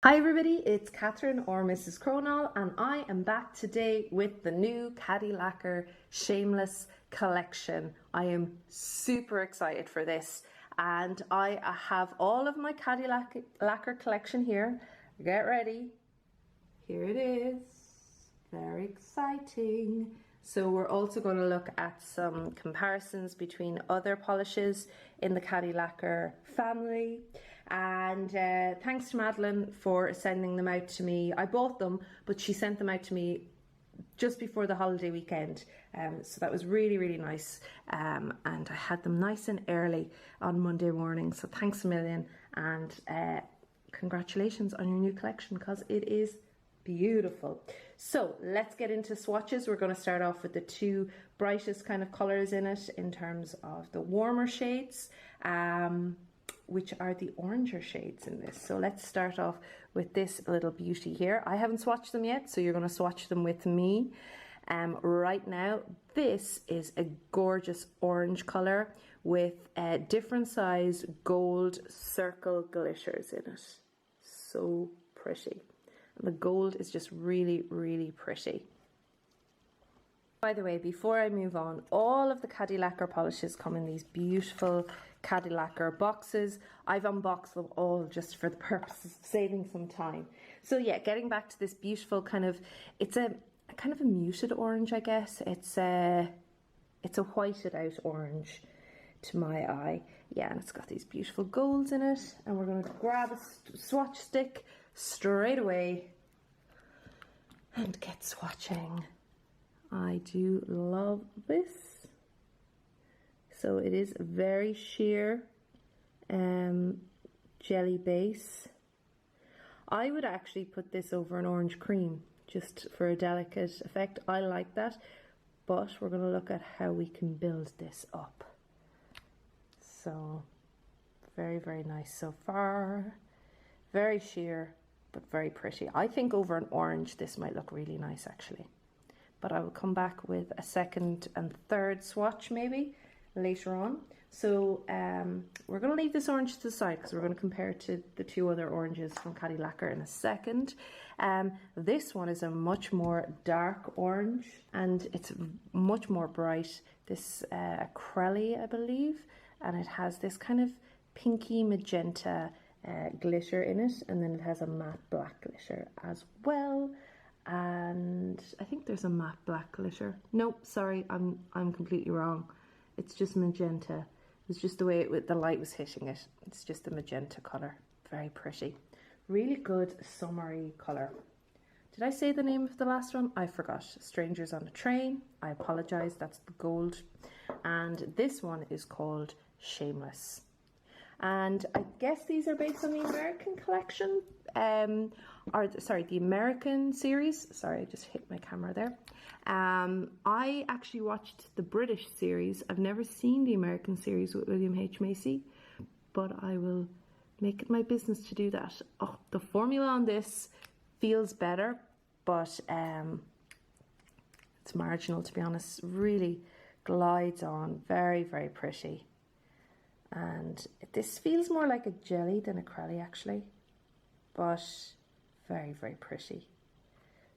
Hi everybody, it's Catherine or Mrs. Cronall, and I am back today with the new Caddy Lacquer Shameless collection. I am super excited for this, and I have all of my Caddy Lacquer collection here. Get ready. Here it is. Very exciting. So we're also going to look at some comparisons between other polishes in the Caddy Lacquer family. And thanks to Madeline for sending them out to me. I bought them, but she sent them out to me just before the holiday weekend. So that was really, really nice. And I had them nice and early on Monday morning. So thanks a million, and congratulations on your new collection, because it is beautiful. So let's get into swatches. We're going to start off with the two brightest kind of colors in it in terms of the warmer shades, which are the oranger shades in this. So let's start off with this little beauty here. I haven't swatched them yet, so you're going to swatch them with me. Right now, this is a gorgeous orange color with different size gold circle glitters in it. So pretty. The gold is just really, really pretty. By the way, before I move on, all of the Caddy Lacquer polishes come in these beautiful Caddy Lacquer boxes. I've unboxed them all just for the purpose of saving some time. So yeah, getting back to this beautiful kind of, it's a kind of a muted orange, I guess. It's a whited out orange to my eye. Yeah, and it's got these beautiful golds in it. And we're going to grab a swatch stick straight away and get swatching. I do love this. So it is a very sheer jelly base. I would actually put this over an orange cream just for a delicate effect. I like that, but we're going to look at how we can build this up. So very, very nice so far. Very sheer, but very pretty. I think over an orange this might look really nice actually, but I will come back with a second and third swatch maybe later on. So we're going to leave this orange to the side because we're going to compare it to the two other oranges from Caddy Lacquer in a second. This one is a much more dark orange and it's much more bright. This acrylic, I believe, and it has this kind of pinky magenta glitter in it, and then it has a matte black glitter as well. And I think there's a matte black glitter. Nope, sorry, I'm completely wrong. It's just magenta. It's just the way the light was hitting it. It's just a magenta color. Very pretty. Really good summery color. Did I say the name of the last one? I forgot. Strangers on a Train. I apologize. That's the gold. And this one is called Shameless. And I guess these are based on the American collection, the American series. Sorry, I just hit my camera there. I actually watched the British series. I've never seen the American series with William H. Macy, but I will make it my business to do that. Oh, the formula on this feels better, but it's marginal, to be honest. Really glides on, very, very pretty. And this feels more like a jelly than acrylic actually, but very, very pretty.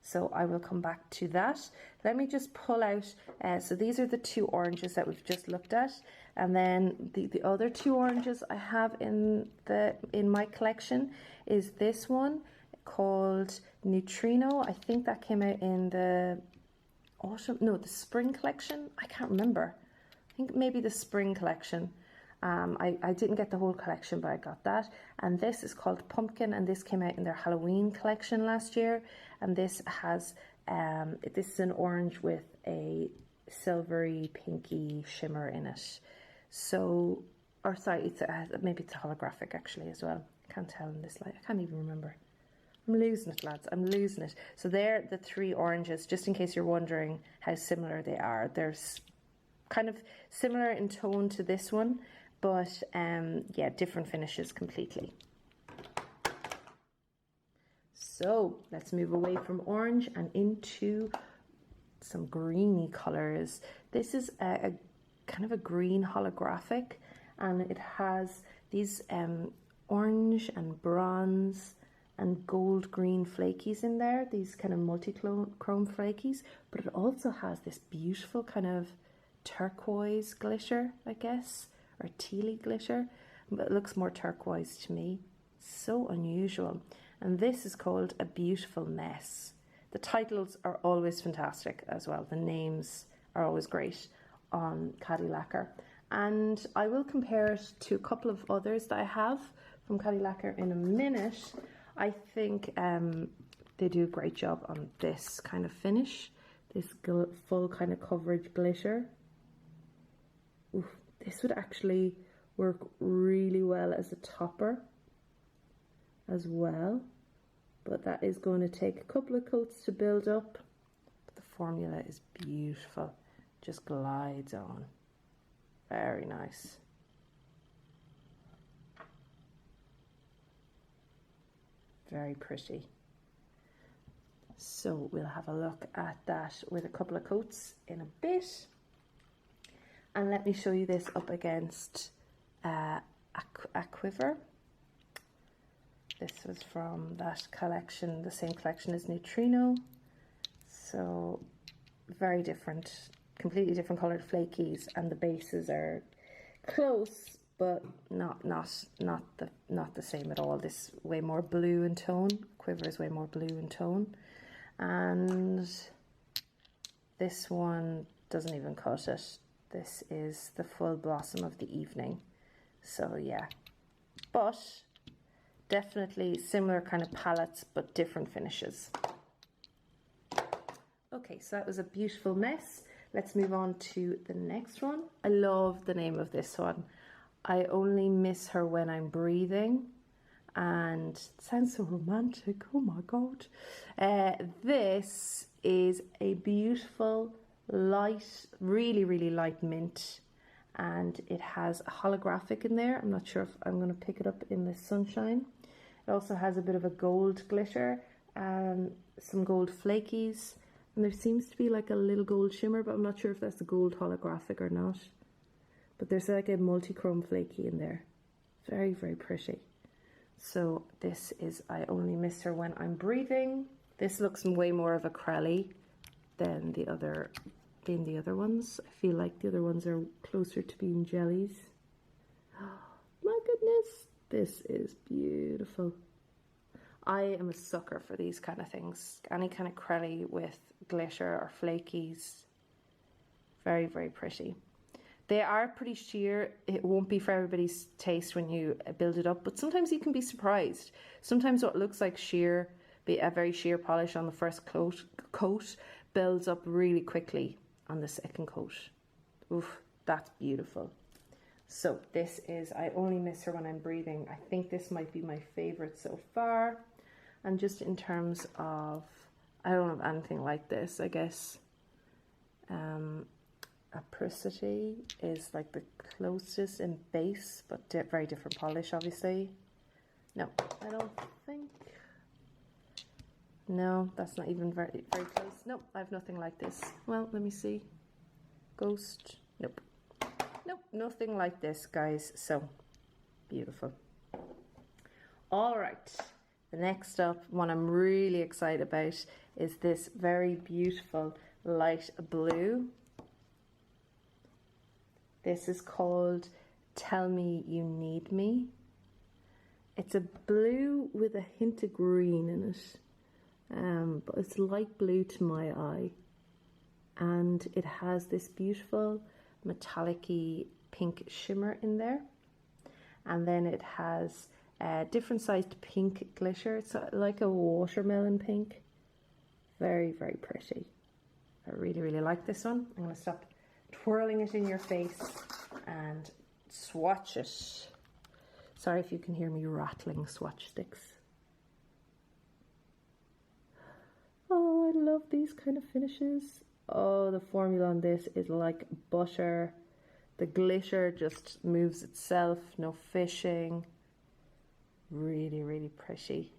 So I will come back to that. Let me just pull out, so these are the two oranges that we've just looked at, and then the other two oranges I have in my collection is this one called Neutrino. I think that came out in the the spring collection. I can't remember. I think maybe the spring collection. I didn't get the whole collection, but I got that. And this is called Pumpkin, and this came out in their Halloween collection last year. And this has, this is an orange with a silvery, pinky shimmer in it. So, or sorry, it's maybe it's holographic actually as well. I can't tell in this light. I can't even remember. I'm losing it, lads. I'm losing it. So they're the three oranges, just in case you're wondering how similar they are. They're kind of similar in tone to this one, but yeah, different finishes completely. So let's move away from orange and into some greeny colors. This is a kind of a green holographic, and it has these orange and bronze and gold green flakies in there, these kind of multi-chrome flakies, but it also has this beautiful kind of turquoise glitter, I guess, or tealy glitter, but it looks more turquoise to me. So unusual. And this is called A Beautiful Mess. The titles are always fantastic as well. The names are always great on Caddy Lacquer. And I will compare it to a couple of others that I have from Caddy Lacquer in a minute. I think they do a great job on this kind of finish, this full kind of coverage glitter. Ooh, this would actually work really well as a topper as well, but that is going to take a couple of coats to build up. But the formula is beautiful, just glides on. Very nice. Very pretty. So we'll have a look at that with a couple of coats in a bit. And let me show you this up against a quiver. This was from that collection, the same collection as Neutrino. So very different, completely different coloured flakies, and the bases are close, but not the same at all. This way more blue in tone. Quiver is way more blue in tone, and this one doesn't even cut it. This is the Full Blossom of the Evening. So yeah, but definitely similar kind of palettes, but different finishes. Okay, so that was A Beautiful Mess. Let's move on to the next one. I love the name of this one. I Only Miss Her When I'm Breathing. And it sounds so romantic, oh my God. This is a beautiful, light, really, really light mint. And it has a holographic in there. I'm not sure if I'm going to pick it up in the sunshine. It also has a bit of a gold glitter and some gold flakies. And there seems to be like a little gold shimmer, but I'm not sure if that's a gold holographic or not. But there's like a multi-chrome flaky in there. Very, very pretty. So this is I Only Miss Her When I'm Breathing. This looks way more of a crelly than the other ones. I feel like the other ones are closer to being jellies. My goodness, this is beautiful. I am a sucker for these kind of things. Any kind of crelly with glitter or flakies. Very, very pretty. They are pretty sheer. It won't be for everybody's taste when you build it up, but sometimes you can be surprised. Sometimes what looks like sheer, a very sheer polish on the first coat builds up really quickly on the second coat. Oof, that's beautiful. So this is I Only Miss Her When I'm Breathing. I think this might be my favorite so far. And just in terms of, I don't have anything like this, I guess. Apricity is like the closest in base, but very different polish, obviously. No, I don't think. No, that's not even very, very close. Nope, I have nothing like this. Well, let me see. Ghost. Nope. Nope, nothing like this, guys. So beautiful. All right. The next up, one I'm really excited about, is this very beautiful light blue. This is called Tell Me You Need Me. It's a blue with a hint of green in it, but it's light blue to my eye. And it has this beautiful metallic-y pink shimmer in there. And then it has different sized pink glitter. It's like a watermelon pink. Very, very pretty. I really, really like this one. I'm going to stop twirling it in your face and swatch it. Sorry if you can hear me rattling swatch sticks. Oh, I love these kind of finishes. Oh, the formula on this is like butter. The glitter just moves itself, no fishing. Really, really pretty.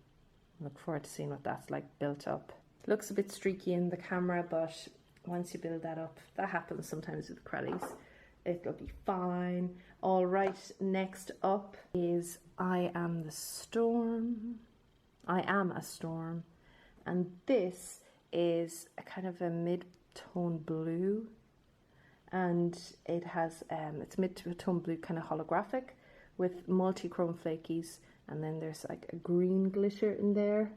Look forward to seeing what that's like built up. It looks a bit streaky in the camera, but once you build that up, that happens sometimes with crellies, it'll be fine. All right, next up is I Am the Storm. I am a storm. And this is a kind of a mid-tone blue, and it has it's mid-tone blue, kind of holographic with multi-chrome flakies, and then there's like a green glitter in there,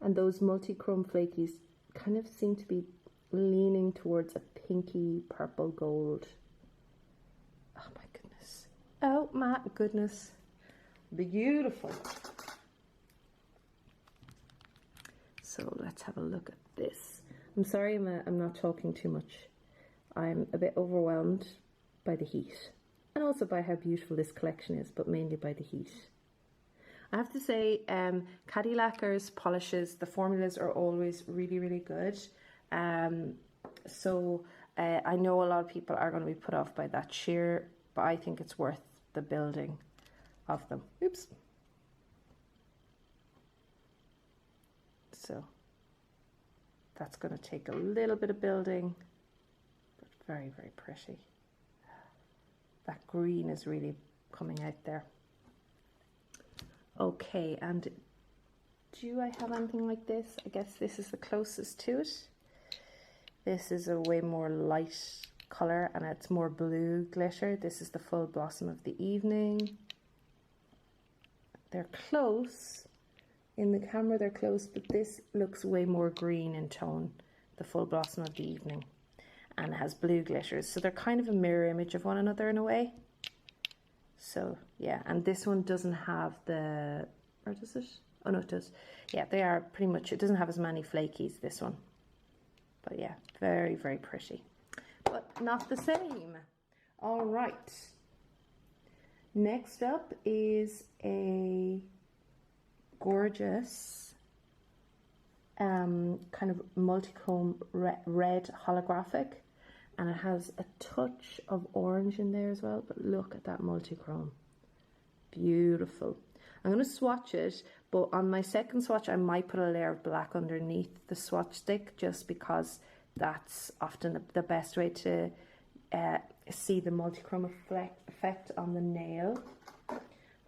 and those multi-chrome flakies kind of seem to be leaning towards a pinky purple gold. Oh my goodness. Oh my goodness. Beautiful. So let's have a look at this. I'm sorry I'm not talking too much. I'm a bit overwhelmed by the heat, and also by how beautiful this collection is, but mainly by the heat. I have to say, Caddy Lacquer's polishes, the formulas are always really, really good. So I know a lot of people are going to be put off by that sheer, but I think it's worth the building of them. Oops. So that's going to take a little bit of building, but very, very pretty. That green is really coming out there. Okay, and do I have anything like this? I guess this is the closest to it. This is a way more light color, and it's more blue glitter. This is the Full Blossom of the Evening. They're close. In the camera they're close, but this looks way more green in tone, the Full Blossom of the Evening, and it has blue glitters, so they're kind of a mirror image of one another in a way. So yeah, and this one doesn't have the, or does it? Oh no, it does. Yeah, they are pretty much, it doesn't have as many flakies, this one. But yeah, very, very pretty, but not the same. All right. Next up is a gorgeous kind of multichrome red holographic, and it has a touch of orange in there as well, but look at that multichrome. Beautiful. I'm going to swatch it, but on my second swatch I might put a layer of black underneath the swatch stick, just because that's often the best way to see the multichrome effect on the nail. And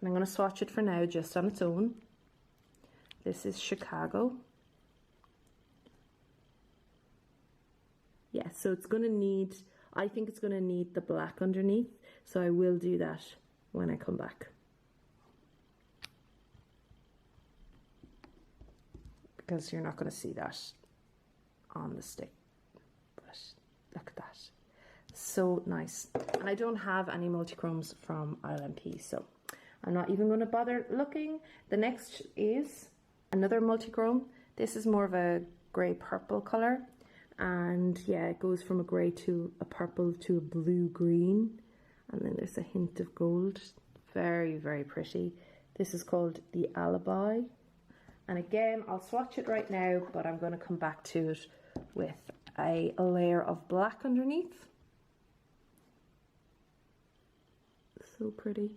I'm going to swatch it for now just on its own. This is Chicago. Yeah, so it's going to need, I think it's going to need the black underneath, so I will do that when I come back. Because you're not going to see that on the stick. But look at that. So nice. And I don't have any multichromes from RLMP, so I'm not even going to bother looking. The next is another multichrome. This is more of a grey purple colour, and yeah, it goes from a grey to a purple to a blue green, and then there's a hint of gold. Very, very pretty. This is called the Alibi, and again I'll swatch it right now, but I'm going to come back to it with a layer of black underneath. So pretty,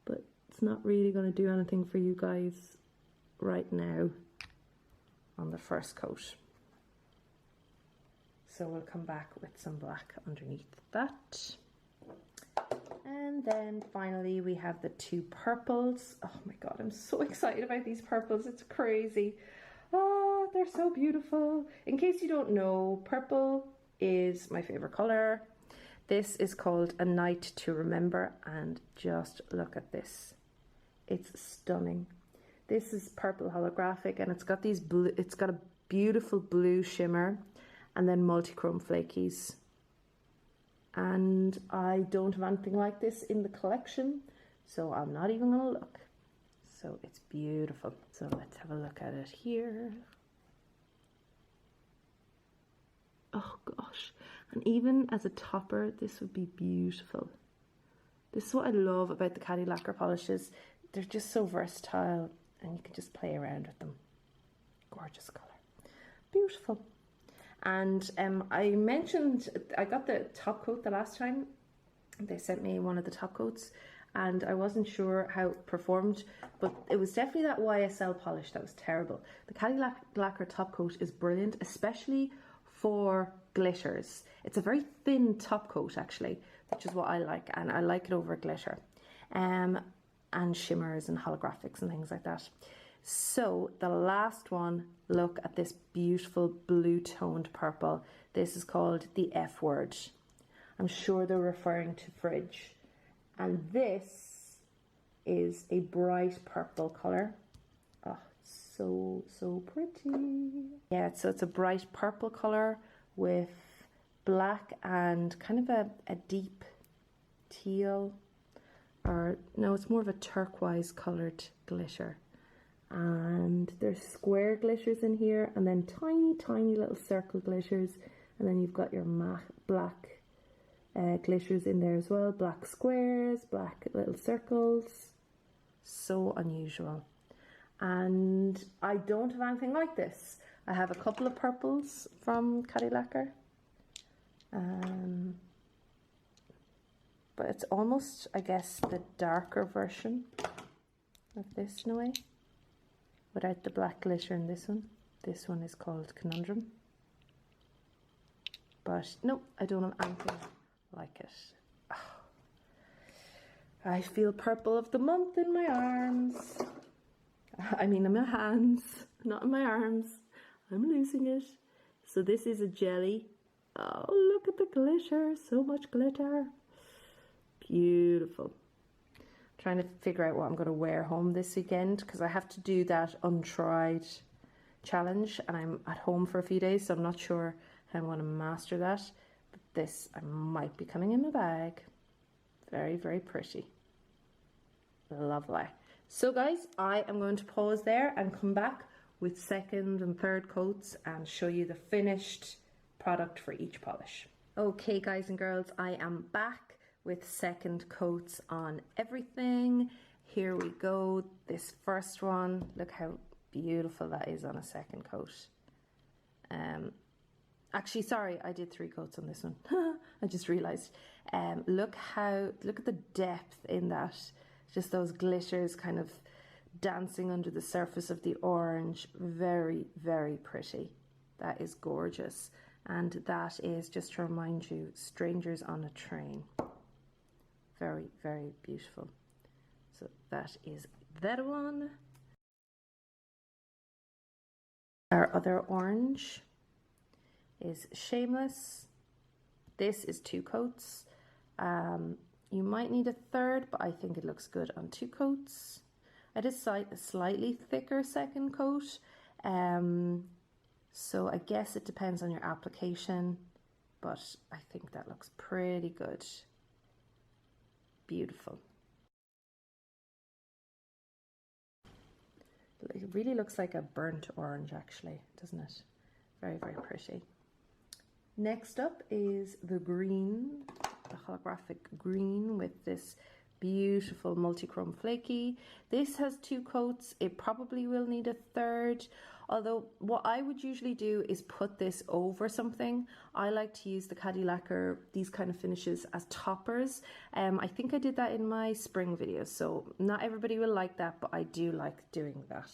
but it's not really going to do anything for you guys right now on the first coat, so we'll come back with some black underneath that. And then finally we have the two purples. Oh my god, I'm so excited about these purples, it's crazy. Oh, they're so beautiful. In case you don't know, purple is my favorite color. This is called A Night to Remember, and just look at this, it's stunning. This is purple holographic, and it's got these blue, it's got a beautiful blue shimmer and then multichrome flakies. And I don't have anything like this in the collection, so I'm not even going to look. So it's beautiful. So let's have a look at it here. Oh gosh. And even as a topper, this would be beautiful. This is what I love about the Caddy Lacquer polishes. They're just so versatile, and you can just play around with them. Gorgeous colour. Beautiful. And I mentioned, I got the top coat the last time. They sent me one of the top coats, and I wasn't sure how it performed, but it was definitely that YSL polish that was terrible. The Caddy Lacquer top coat is brilliant, especially for glitters. It's a very thin top coat actually, which is what I like, and I like it over glitter. and shimmers and holographics and things like that. So the last one, look at this beautiful blue toned purple. This is called the F word. I'm sure they're referring to fridge. And this is a bright purple color. Oh, so pretty. Yeah, so it's a bright purple color with black and kind of a deep teal, or no, it's more of a turquoise colored glitter. And there's square glitters in here, and then tiny little circle glitters, and then you've got your matte black glitters in there as well, black squares, black little circles. So unusual. And I don't have anything like this. I have a couple of purples from Caddy Lacquer, but it's almost, I guess, the darker version of this in a way, without the black glitter in this one. This one is called Conundrum. But no, I don't have anything like it. Oh, I feel purple of the month in my arms. I mean in my hands, not in my arms. I'm losing it. So this is a jelly. Oh, look at the glitter, so much glitter. Beautiful. Trying to figure out what I'm going to wear home this weekend, because I have to do that untried challenge and I'm at home for a few days, so I'm not sure how I'm going to master that. But this I might be coming in my bag. Very, very pretty. Lovely. So guys, I am going to pause there and come back with second and third coats and show you the finished product for each polish. Okay guys and girls, I am back with second coats on everything. Here we go. This first one, look how beautiful that is on a second coat. Actually, sorry, I did 3 coats on this one. I just realized. Look at the depth in that. Just those glitters kind of dancing under the surface of the orange. Very, very pretty. That is gorgeous. And that is, just to remind you, Strangers on a Train. Very, very beautiful. So that is that one. Our other orange is Shameless. This is 2 coats. You might need a third, but I think it looks good on 2 coats. I did a slightly thicker second coat, so I guess it depends on your application, but I think that looks pretty good. Beautiful. It really looks like a burnt orange actually, doesn't it? Very, very pretty. Next up is the green, the holographic green with this beautiful multi-chrome flaky. This has 2 coats. It probably will need a third, although what I would usually do is put this over something. I like to use the Caddy Lacquer, these kind of finishes, as toppers. I think I did that in my spring video, so not everybody will like that, but I do like doing that.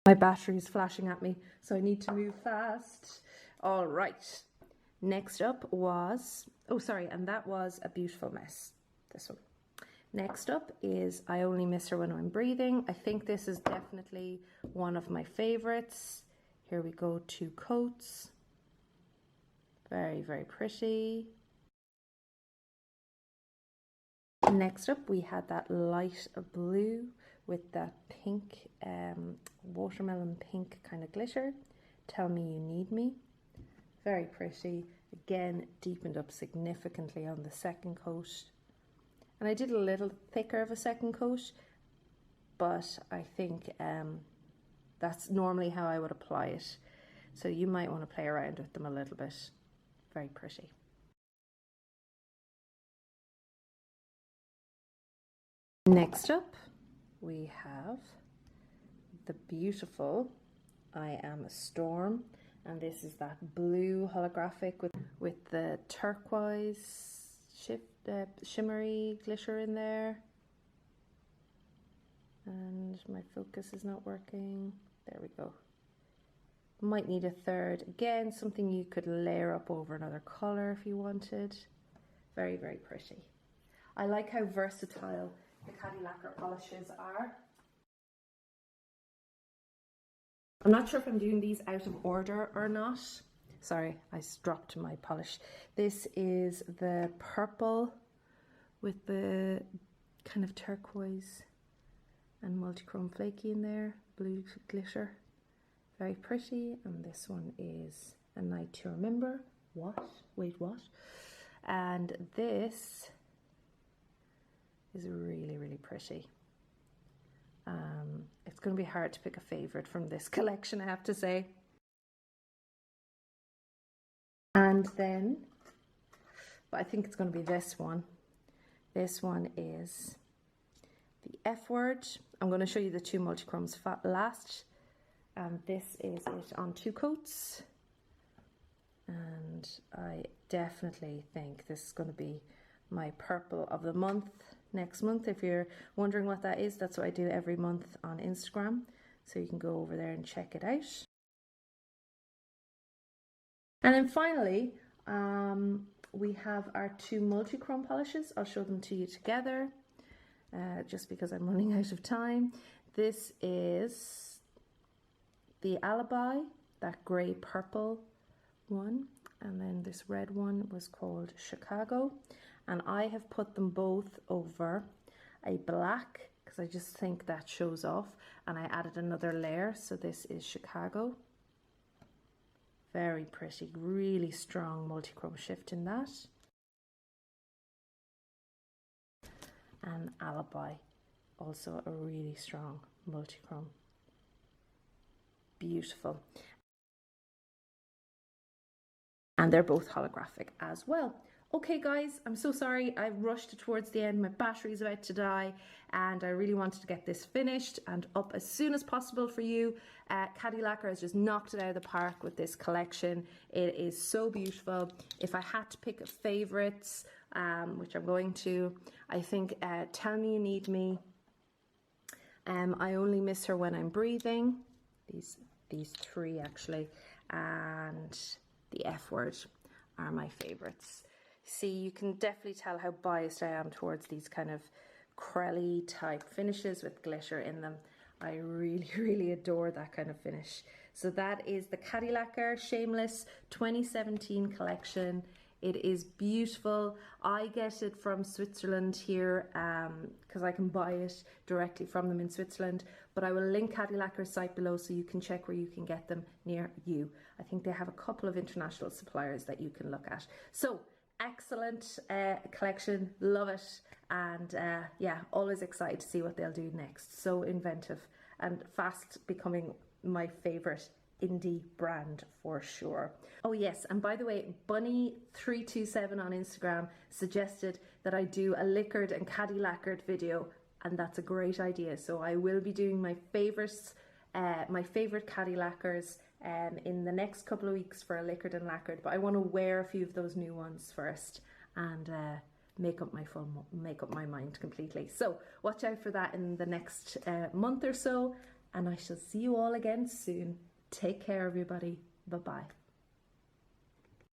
My battery is flashing at me, so I need to move fast. All right. Next up was, oh sorry, and that was A Beautiful Mess, this one. Next up is I Only Miss Her When I'm Breathing. I think this is definitely one of my favorites. Here we go, 2 coats. Very, very pretty. Next up we had that light blue with that pink, watermelon pink kind of glitter. Tell Me You Need Me. Very pretty. Again, deepened up significantly on the second coat. And I did a little thicker of a second coat, but I think that's normally how I would apply it. So you might want to play around with them a little bit. Very pretty. Next up, we have the beautiful I Am a Storm, and this is that blue holographic with the turquoise shimmery glitter in there. And my focus is not working. There we go. Might need a third. Again, something you could layer up over another color if you wanted. Very, very pretty. I like how versatile the Caddy Lacquer polishes are. I'm not sure if I'm doing these out of order or not. Sorry, I dropped my polish. This is the purple with the kind of turquoise and multichrome flaky in there, blue glitter. Very pretty. And this one is A Night to Remember. What? Wait, what? And this is really, really pretty. It's going to be hard to pick a favorite from this collection, I have to say. And then, but I think it's going to be this one. This one is the F Word. I'm going to show you the two multichromes last. And this is it on 2 coats. And I definitely think this is going to be my purple of the month next month. If you're wondering what that is, that's what I do every month on Instagram. So you can go over there and check it out. And then finally, we have our 2 multichrome polishes. I'll show them to you together, just because I'm running out of time. This is the Alibi, that grey purple one, and then this red one was called Chicago. And I have put them both over a black, because I just think that shows off, and I added another layer. So this is Chicago. Very pretty, really strong multichrome shift in that. And Alibi, also a really strong multichrome. Beautiful. And they're both holographic as well. Okay guys, I'm so sorry, I rushed towards the end, my battery's about to die, and I really wanted to get this finished and up as soon as possible for you. Caddy Lacquer has just knocked it out of the park with this collection. It is so beautiful. If I had to pick favorites, which I'm going to, I think Tell Me You Need Me, I Only Miss Her When I'm Breathing, these 3 actually, and the F Word are my favorites. See, you can definitely tell how biased I am towards these kind of crelly type finishes with glitter in them. I really, really adore that kind of finish. So that is the Caddy Lacquer Shameless 2017 collection. It is beautiful. I get it from Switzerland here because I can buy it directly from them in Switzerland. But I will link Caddy Lacquer's site below so you can check where you can get them near you. I think they have a couple of international suppliers that you can look at. So excellent collection, love it, and yeah, always excited to see what they'll do next. So inventive and fast becoming my favorite indie brand for sure. Oh yes, and by the way, Bunny327 on Instagram suggested that I do a liquored and Caddy lacquered video, and that's a great idea. So I will be doing my favorites, my favorite Caddy lacquers in the next couple of weeks for a liquored and lacquered, but I want to wear a few of those new ones first and make up my mind completely. So watch out for that in the next month or so, and I shall see you all again soon. Take care everybody. Bye bye.